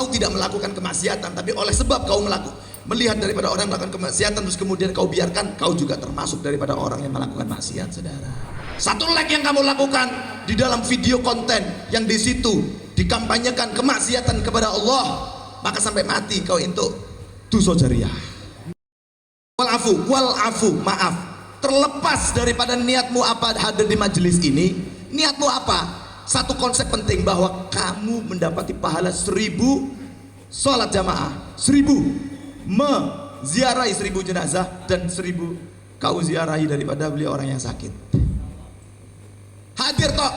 kau tidak melakukan kemaksiatan, tapi oleh sebab kau melihat daripada orang melakukan kemaksiatan terus kemudian kau biarkan, kau juga termasuk daripada orang yang melakukan maksiat, saudara. Satu like yang kamu lakukan di dalam video konten yang di situ dikampanyekan kemaksiatan kepada Allah, maka sampai mati kau untuk dosa jariah. Wal afu, maaf. Terlepas daripada niatmu apa hadir di majelis ini, niatmu apa? Satu konsep penting, bahwa kamu mendapati pahala 1000 sholat jamaah, 1000 menziarahi 1000 jenazah, dan 1000 kau ziarahi daripada beliau orang yang sakit. Hadir toh,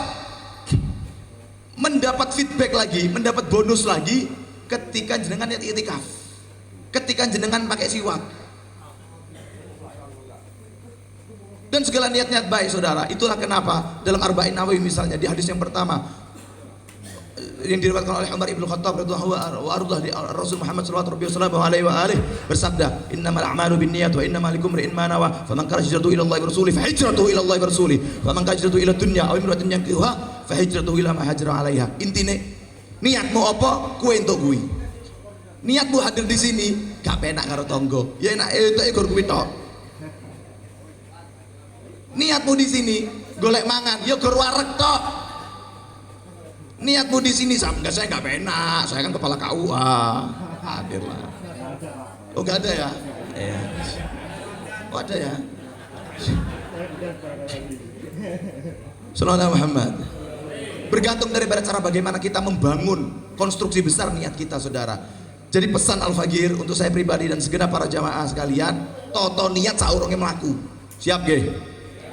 mendapat feedback lagi, mendapat bonus lagi ketika jenengan niat itikaf, ketika jenengan pakai siwak, dan segala niat-niat baik, saudara. Itulah kenapa dalam Arba'in Nawawi misalnya, di hadis yang pertama yang diriwayatkan oleh Umar ibn Khattab radhiyallahu anhu, Rasul Muhammad sallallahu alaihi wasallam bersabda, innamal a'malu binniyat wa innamal likulli imrin ma nawa, faman kana hijratuhu ila Allah wa rasulih fa hijratuhu ila Allah wa rasulih, wa man kana hijratuhu ila dunya aw imratin yankihuha fa hijratuhu ila ma hajara 'alaiha. Intine niatmu apa, kuwi entuk kuwi. Niatmu hadir di sini gak penak karo tangga, ya enak entuk ekor kuwi tok. Niatmu di sini golek mangan, ya gor wareg tok. Niatmu di sini enggak, saya nggak penak, saya kan kepala KUA. Hadirlah. Oh nggak ada ya? Iya. Oh ada ya? Sallallahu Muhammad. Bergantung daripada cara bagaimana kita membangun konstruksi besar niat kita, saudara. Jadi pesan Al-Fagir untuk saya pribadi dan segenap para jamaah sekalian, toto niat saurunge melaku. Siap ge?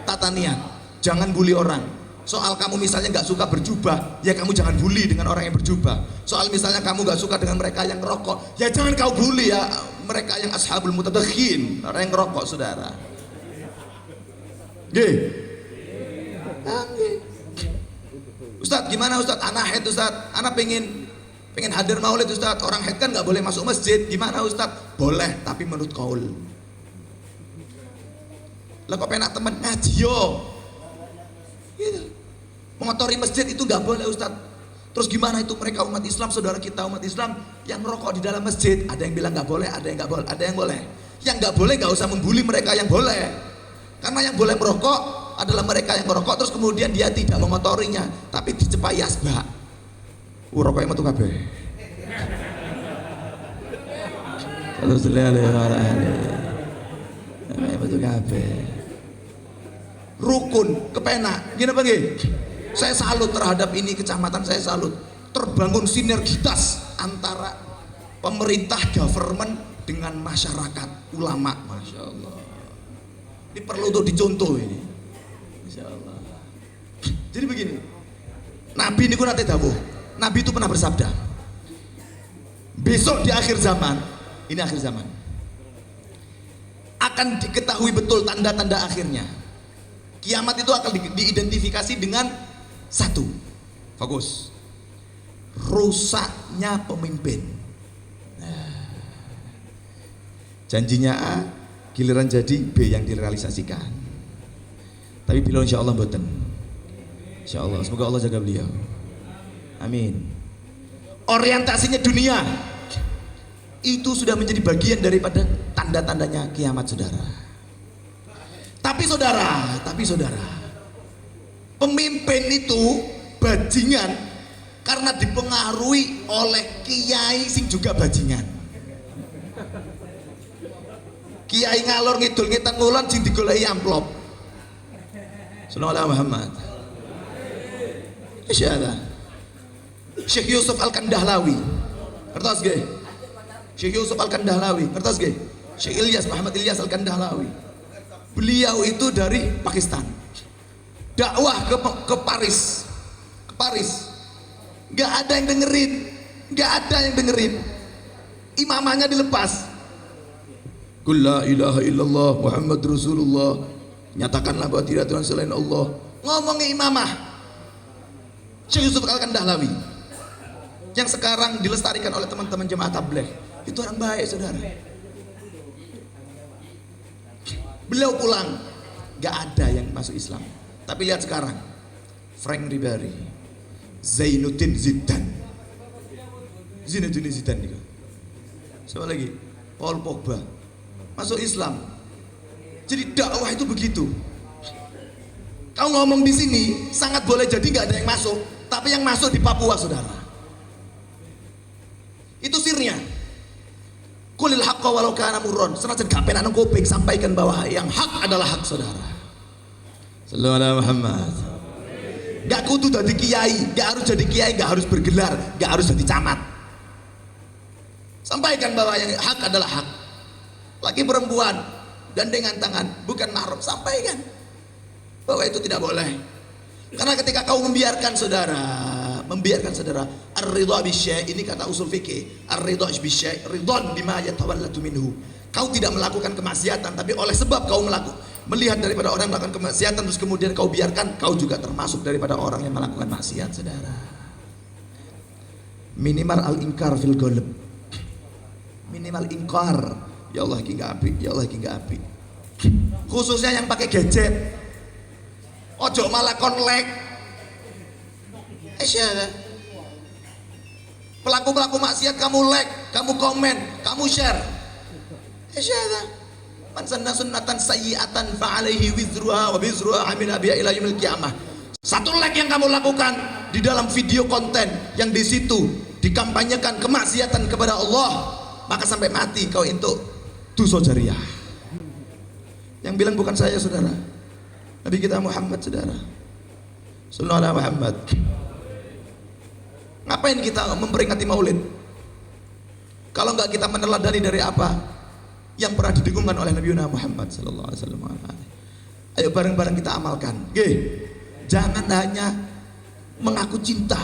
Tata niat, jangan bully orang. Soal kamu misalnya nggak suka berjubah, ya kamu jangan bully dengan orang yang berjubah. Soal misalnya kamu nggak suka dengan mereka yang ngerokok, ya jangan kau bully ya mereka yang ashabul mutadakhin, orang yang ngerokok, saudara. Ustadz gimana Ustadz? Anak head Ustadz, anak pengen hadir maulid Ustadz. Orang head kan nggak boleh masuk masjid, gimana Ustadz? Boleh, tapi menurut kaul. Lah kok penak temen ngaji yo gitu. Mengotori masjid itu nggak boleh Ustadz. Terus gimana itu mereka umat Islam, saudara kita umat Islam yang merokok di dalam masjid? Ada yang bilang nggak boleh, ada yang nggak boleh, ada yang boleh. Yang nggak boleh nggak usah membuli mereka yang boleh, karena yang boleh merokok adalah mereka yang merokok terus kemudian dia tidak mengotorinya, tapi dicepai asbak. Rokoknya metu kabeh. Terus betul kabeh. Rukun kepenak gini apa gini? Saya salut terhadap ini kecamatan, saya salut terbangun sinergitas antara pemerintah, government dengan masyarakat, ulama. Masya Allah, ini perlu untuk dicontoh ini. Masya Allah. Jadi begini, Nabi ini nate dawuh, Nabi itu pernah bersabda, besok di akhir zaman, ini akhir zaman, akan diketahui betul tanda-tanda akhirnya. Kiamat itu akan diidentifikasi dengan satu, fokus, rusaknya pemimpin. Nah, janjinya A, giliran jadi B yang direalisasikan. Tapi bila insya Allah mboten. Insya Allah, semoga Allah jaga beliau. Amin. Orientasinya dunia itu sudah menjadi bagian daripada tanda-tandanya kiamat, saudara. Tapi saudara, pemimpin itu bajingan karena dipengaruhi oleh kiai sing juga bajingan. Kiai ngalor ngidul ngetan ngulon sing digoleki amplop. Sallallahu Muhammad. Insyaallah. Syekh Yusuf Al-Kandahlawi. Kertas nggih? Syekh Yusuf Al-Kandahlawi, kertas nggih? Syekh Ilyas Muhammad Ilyas Al-Kandahlawi. Beliau itu dari Pakistan, dakwah ke Paris, nggak ada yang dengerin, imamahnya dilepas. Qul la ilaha illallah Muhammad Rasulullah, nyatakanlah bahwa tidak Tuhan selain Allah. Ngomongnya imamah Syekh Yusuf Al-Kandahlawi yang sekarang dilestarikan oleh teman-teman jemaah tabligh, itu orang baik, saudara. Beliau pulang, gak ada yang masuk Islam. Tapi lihat sekarang, Frank Ribery, Zainuddin Zinedine Zidane nih. Siapa lagi? Paul Pogba masuk Islam. Jadi dakwah itu begitu. Kau ngomong di sini sangat boleh jadi nggak ada yang masuk, tapi yang masuk di Papua, saudara. Itu sirnya. Kulil haqqa walau kana murron. Senajan gak penak nang kuping, sampaikan bahwa yang hak adalah hak, saudara. Sallallahu alaihi Muhammad. Gak kudu jadi kiai, gak harus jadi kiai, gak harus bergelar, gak harus jadi camat. Sampaikan bahwa yang hak adalah hak. Laki perempuan gandengan tangan bukan mahram, sampaikan bahwa itu tidak boleh. Karena ketika kau membiarkan saudara, ar-ridha bisyai, ini kata usul fikih, ar-ridha bisyai ridwan bima yatawalladu minhu. Kau tidak melakukan kemaksiatan, tapi oleh sebab kau melihat daripada orang yang melakukan kemaksiatan terus kemudian kau biarkan, kau juga termasuk daripada orang yang melakukan maksiat, saudara. Minimal al-inkar fil ghalib. Minimal ingkar. Ya Allah iki gak apik, ya Allah iki gak apik. Khususnya yang pakai gadget. Ojo malah konlek. Pelaku-pelaku maksiat kamu like, kamu komen, kamu share. Man sanna sunnatan sayyi'atan fa alaihi wizruha wa wizruha amila biha ila yaumil qiyamah. Satu like yang kamu lakukan di dalam video konten yang di situ dikampanyekan kemaksiatan kepada Allah, maka sampai mati kau itu dosa jariah. Yang bilang bukan saya, saudara. Nabi kita Muhammad, saudara. Sallallahu alaihi Muhammad. Ngapain kita memperingati Maulid? Kalau enggak kita meneladani dari apa yang pernah didengungkan oleh Nabi Muhammad sallallahu alaihi wasallam. Ayo bareng-bareng kita amalkan. Jangan hanya mengaku cinta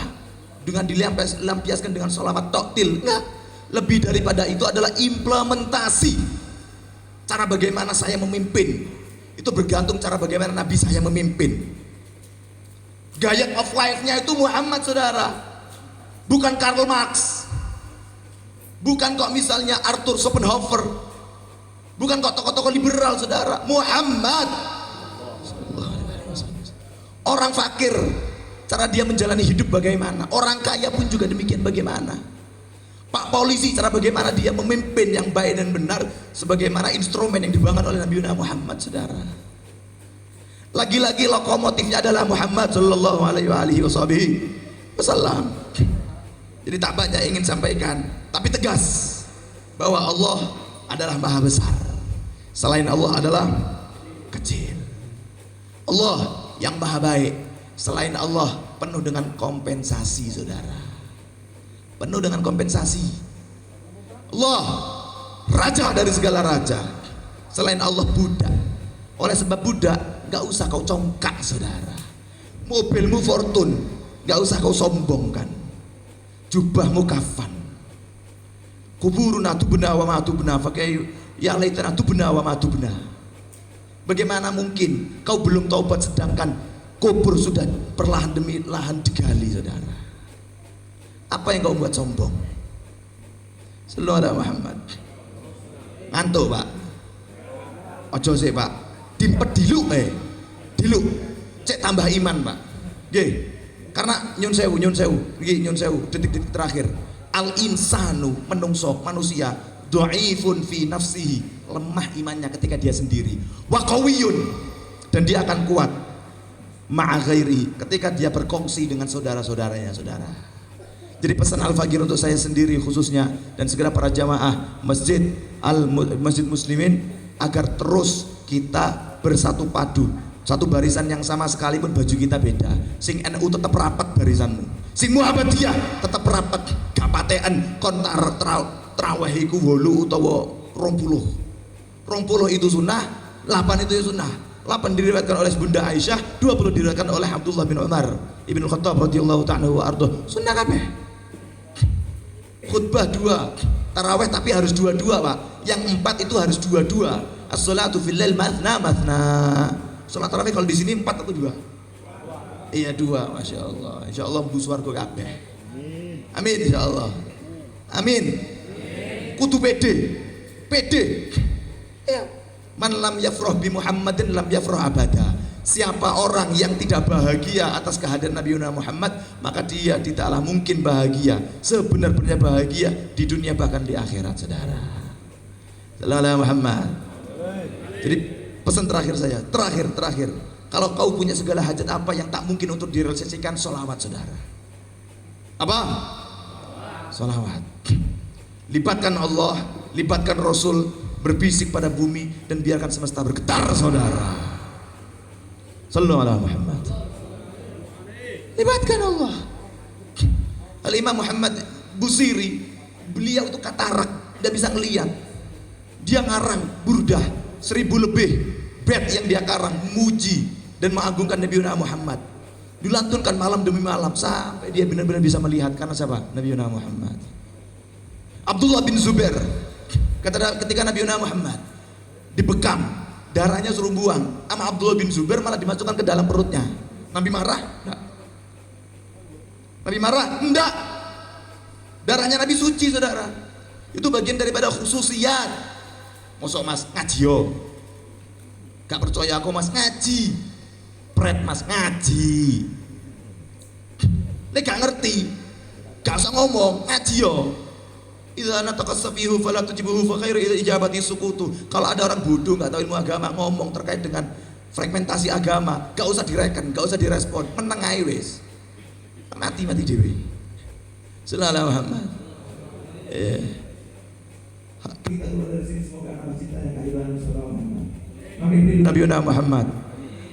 dengan dilampiaskan dengan sholawat toktil. Enggak. Lebih daripada itu adalah implementasi. Cara bagaimana saya memimpin itu bergantung cara bagaimana Nabi saya memimpin. Gaya of life-nya itu Muhammad, saudara. Bukan Karl Marx. Bukan kok misalnya Arthur Schopenhauer. Bukan kok tokoh-tokoh liberal, saudara. Muhammad. Orang fakir, cara dia menjalani hidup bagaimana. Orang kaya pun juga demikian bagaimana. Pak polisi, cara bagaimana dia memimpin yang baik dan benar sebagaimana instrumen yang dibangun oleh Nabi Muhammad, saudara. Lagi-lagi lokomotifnya adalah Muhammad sallallahu alaihi wasallam. Jadi tak banyak ingin sampaikan, tapi tegas bahwa Allah adalah maha besar. Selain Allah adalah kecil. Allah yang maha baik. Selain Allah penuh dengan kompensasi, saudara. Penuh dengan kompensasi. Allah raja dari segala raja. Selain Allah budak. Oleh sebab budak gak usah kau congkak, saudara. Mobilmu fortune gak usah kau sombongkan. Jubahmu kafan. Kuburun atu bena wa matu bena fakai ya laitana tu bena wa matu bena. Bagaimana mungkin kau belum taubat sedangkan kubur sudah perlahan demi lahan digali, saudara. Apa yang kau buat sombong? Sallallahu alaihi Muhammad. Ngantuk, Pak. Ojo sih, Pak. Dimpet diluk, diluk. Cek tambah iman, Pak. Nggih. Karena nyun sewu. Nggih, nyun sewu. Detik-detik terakhir. Al insanu, menungso, manusia, dhaifun fi nafsihi, lemah imannya ketika dia sendiri. Wa qawiyun, dan dia akan kuat ma'a ghairi, ketika dia berkongsi dengan saudara-saudaranya, saudara. Jadi pesan Al-Faqir untuk saya sendiri khususnya dan segera para jamaah Masjid Muslimin agar terus kita bersatu padu, satu barisan yang sama sekalipun baju kita beda. Sing NU tetap rapat barisanmu, sing Muhammadiyah tetap rapat, gak patean kontar traweh iku 8 utawa 20 itu sunnah, 8 itu sunnah. 8 diriwayatkan oleh Bunda Aisyah, 20 diriwayatkan oleh Abdullah bin Umar Ibnu Khattab radhiyallahu ta'ala wa ardhah. Sunnah kabeh. Khutbah 2, taraweh tapi harus 2-2, Pak. Yang 4 itu harus 2-2. As-sholatu fil lail mathna. Salat tarawih kalau di sini 4 atau 2? Iya 2, Masya Allah. Insya Allah mlebu swarga kabeh. Amin insya Allah. Amin. Kudu pede. Ya. Man lam yafrah bi Muhammadin lam yafrah abada. Siapa orang yang tidak bahagia atas kehadiran Nabi Muhammad, maka dia tidaklah mungkin bahagia sebenar-benarnya bahagia di dunia bahkan di akhirat, saudara. Sallallahu Muhammad. Jadi pesan terakhir saya, terakhir. Kalau kau punya segala hajat apa yang tak mungkin untuk direalisasikan, sholawat, saudara. Apa? Sholawat. Libatkan Allah, libatkan Rasul, berbisik pada bumi dan biarkan semesta bergetar, saudara. Sallallahu alaihi Muhammad. Libatkan Allah. Al-Imam Muhammad Busiri, beliau itu katarak, tidak bisa ngelihat. Dia ngarang burdah 1000 lebih bait yang dia karang, muji dan mengagungkan Nabi Muhammad. Dilantunkan malam demi malam sampai dia benar-benar bisa melihat. Karena siapa? Nabi Muhammad. Abdullah bin Zubair, ketika Nabi Muhammad dibekam, darahnya suruh buang, sama Abdullah bin Zubair malah dimasukkan ke dalam perutnya. Nabi marah? Enggak. Nabi marah? Enggak. Darahnya Nabi suci, saudara. Itu bagian daripada khususiyat. Mosok mas ngaji yo? Gak percaya aku mas ngaji. Pret mas ngaji. Nek gak ngerti, gak usah ngomong, ngaji yo. Idza nataqassafihu fala tujibuhu fa khairu ijabati sukutu. Kalau ada orang bodoh nggak tahu ilmu agama ngomong terkait dengan fragmentasi agama, gak usah direken, gak usah direspon, meneng ae wis. Mati dhewe. Sallallahu Muhammad. Kita keluar dari sini semoga amal cinta yang kehadiran Nabi Muhammad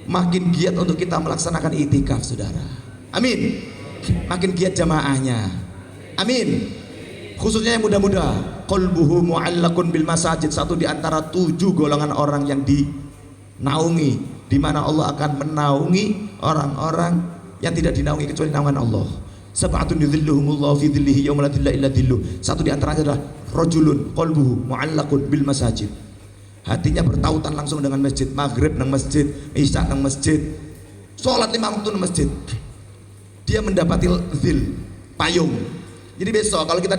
makin giat untuk kita melaksanakan itikaf, saudara. Amin. Makin giat jamaahnya. Amin. Khususnya yang muda-muda, qalbuhu mu'allaqun bil masajid, satu di antara 7 golongan orang yang dinaungi, di mana Allah akan menaungi orang-orang yang tidak dinaungi kecuali naungan Allah. Sab'atun yudhilluhumullahu fi dhillihi yauma la dhilla illa dhilluh. Satu di antaranya adalah rajulun qalbuhu mu'allaqun bil masajid. Hatinya bertautan langsung dengan masjid, maghrib nang masjid, isya nang masjid, sholat 5 waktu nang masjid. Dia mendapati dhil, payung. Jadi besok kalau kita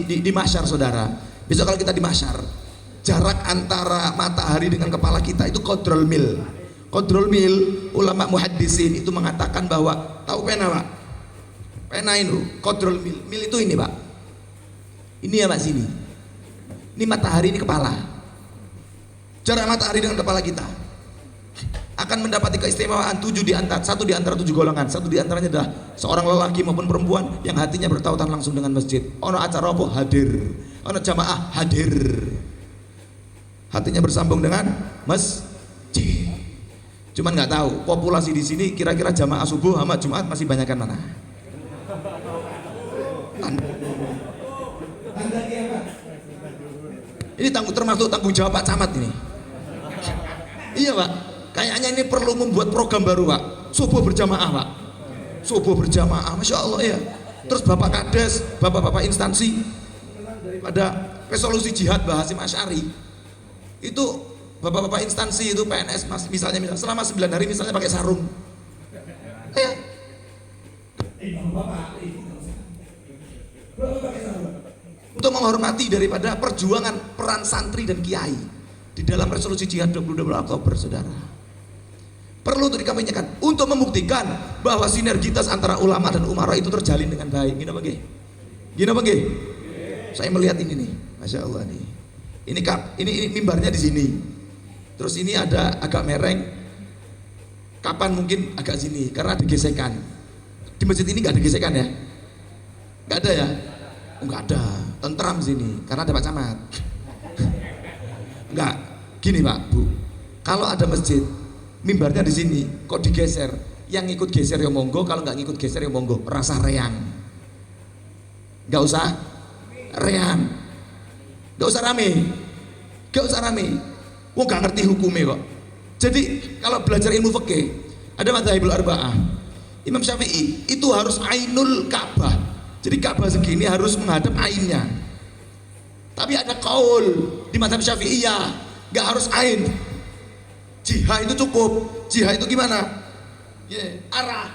di mahsyar, saudara, besok kalau kita di mahsyar, jarak antara matahari dengan kepala kita itu qadrul mil. Qadrul mil, ulama muhaddisin itu mengatakan bahwa, tahu pena Pak? Pena itu qadrul mil. Mil itu ini Pak. Ini ya Pak, sini. Ini matahari, ini kepala. Jarak matahari dengan kepala kita akan mendapati keistimewaan 7 di antara 1 di antara 7 golongan. Satu di antaranya adalah seorang lelaki maupun perempuan yang hatinya bertautan langsung dengan masjid. Ono acara apa? Hadir. Ono jamaah? Hadir. Hatinya bersambung dengan masjid. Cuman nggak tahu populasi di sini kira-kira jamaah subuh sama Jumat masih banyakkan mana? Ini termasuk tanggung jawab Pak Camat ini. Iya Pak. Kayaknya ini perlu membuat program baru Pak. Subuh berjamaah Pak. Subuh berjamaah, Masya Allah ya. Terus Bapak Kades, Bapak-bapak instansi pada resolusi jihad Hasyim Asy'ari itu Bapak-bapak instansi itu PNS misalnya selama 9 hari misalnya pakai sarung. Ya. Untuk menghormati daripada perjuangan peran santri dan kiai di dalam resolusi jihad 22 Oktober, saudara. Perlu untuk dikampanyekan untuk membuktikan bahwa sinergitas antara ulama dan umara itu terjalin dengan baik. Gini apa nggih? Gini apa nggih? Saya melihat ini nih, Masya Allah nih. Ini mimbarnya di sini. Terus ini ada agak mereng. Kapan mungkin agak sini karena ada gesekan. Di masjid ini nggak ada gesekan ya? Nggak ada ya? Oh, nggak ada. Tentram sini karena ada Pak Camat. Enggak. Gini Pak, Bu. Kalau ada masjid mimbarnya di sini, kok digeser? Yang ngikut geser ya monggo, kalau nggak ngikut geser ya monggo. Rasa reang, nggak usah reang, nggak usah rame, nggak usah rame. Wong nggak ngerti hukumnya kok. Jadi kalau belajar ilmu fikih, ada madzhabul arba'ah. Imam Syafi'i itu harus ainul Ka'bah. Jadi Ka'bah segini harus menghadap ainnya. Tapi ada kaul di madzhab Syafi'iyah, nggak harus ain. Jihah itu cukup. Jihah itu gimana? Arah.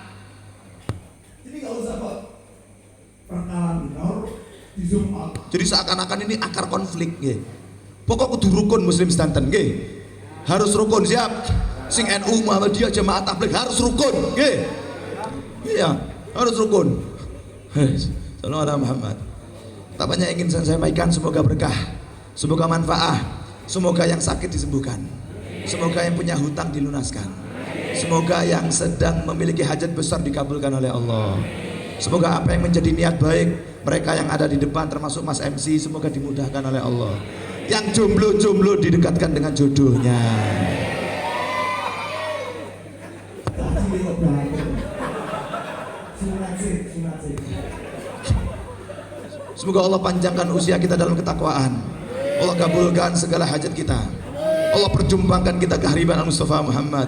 Jadi nggak usah kok perkalan minor di zoom out. Jadi seakan-akan ini akar konflik. Pokok kudu rukun muslim sedanten. Harus rukun, siap. Sing NU Muhammadiyah Jamaah Tabligh harus rukun. Nggih. Iya, harus rukun. Sallallahu alaihi Muhammad. Tak banyak ingin saya sampaikan, semoga berkah, semoga manfaat, semoga yang sakit disembuhkan, semoga yang punya hutang dilunaskan, semoga yang sedang memiliki hajat besar dikabulkan oleh Allah. Semoga apa yang menjadi niat baik mereka yang ada di depan termasuk Mas MC semoga dimudahkan oleh Allah. Yang jomblo-jomblo didekatkan dengan jodohnya. Semoga Allah panjangkan usia kita dalam ketakwaan. Allah kabulkan segala hajat kita. Allah perjumpakan kita kehariban Al-Mustafa Muhammad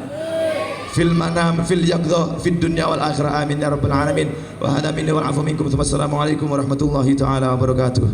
fil manam fil yaqdha fid dunya wal akhirah amin ya rabbal alamin wa hada minni wal afu minkum. Wassalamu alaikum warahmatullahi taala wabarakatuh.